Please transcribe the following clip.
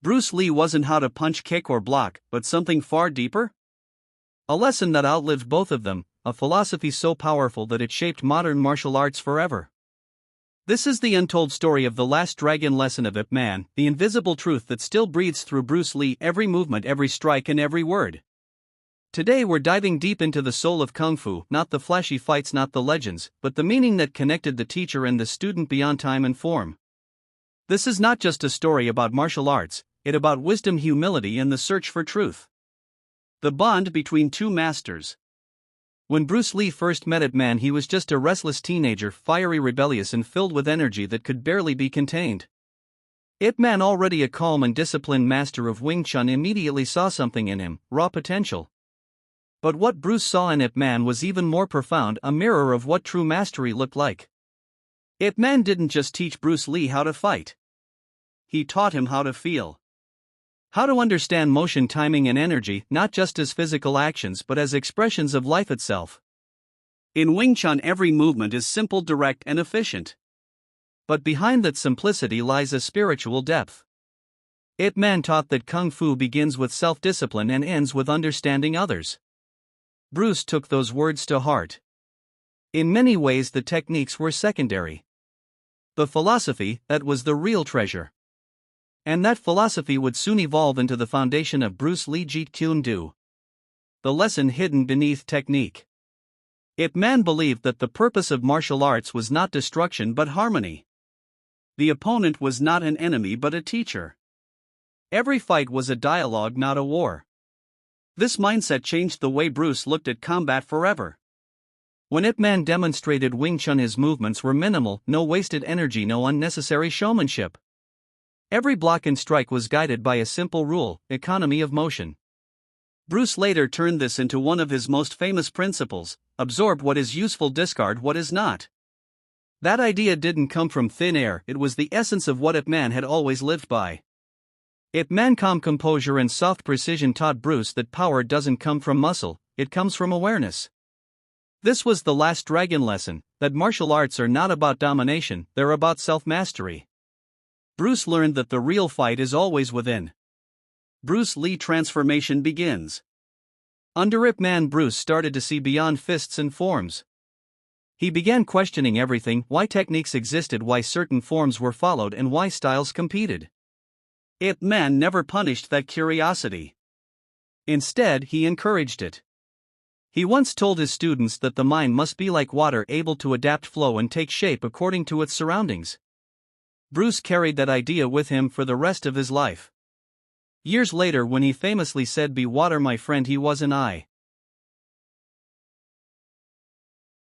Bruce Lee wasn't how to punch, kick, or block, but something far deeper? A lesson that outlived both of them, a philosophy so powerful that it shaped modern martial arts forever. This is the untold story of the last dragon lesson of Ip Man, the invisible truth that still breathes through Bruce Lee, every movement, every strike, and every word. Today we're diving deep into the soul of Kung Fu, not the flashy fights, not the legends, but the meaning that connected the teacher and the student beyond time and form. This is not just a story about martial arts, it's about wisdom, humility, and the search for truth. The bond between two masters. When Bruce Lee first met Ip Man, he was just a restless teenager, fiery, rebellious, and filled with energy that could barely be contained. Ip Man, already a calm and disciplined master of Wing Chun, immediately saw something in him, raw potential. But what Bruce saw in Ip Man was even more profound, a mirror of what true mastery looked like. Ip Man didn't just teach Bruce Lee how to fight. He taught him how to feel. How to understand motion, timing, and energy, not just as physical actions but as expressions of life itself. In Wing Chun, every movement is simple, direct, and efficient. But behind that simplicity lies a spiritual depth. Ip Man taught that Kung Fu begins with self-discipline and ends with understanding others. Bruce took those words to heart. In many ways, the techniques were secondary. The philosophy, that was the real treasure. And that philosophy would soon evolve into the foundation of Bruce Lee Jeet Kune Do. The lesson hidden beneath technique. Ip Man believed that the purpose of martial arts was not destruction but harmony. The opponent was not an enemy but a teacher. Every fight was a dialogue, not a war. This mindset changed the way Bruce looked at combat forever. When Ip Man demonstrated Wing Chun, his movements were minimal, no wasted energy, no unnecessary showmanship. Every block and strike was guided by a simple rule: economy of motion. Bruce later turned this into one of his most famous principles: absorb what is useful, discard what is not. That idea didn't come from thin air, it was the essence of what Ip Man had always lived by. Ip Man, calm composure and soft precision, taught Bruce that power doesn't come from muscle, it comes from awareness. This was the last dragon lesson, that martial arts are not about domination, they're about self-mastery. Bruce learned that the real fight is always within. Bruce Lee transformation begins. Under Ip Man, Bruce started to see beyond fists and forms. He began questioning everything: why techniques existed, why certain forms were followed, and why styles competed. Ip Man never punished that curiosity. Instead, he encouraged it. He once told his students that the mind must be like water, able to adapt, flow, and take shape according to its surroundings. Bruce carried that idea with him for the rest of his life. Years later, when he famously said, "Be water, my friend," he wasn't I.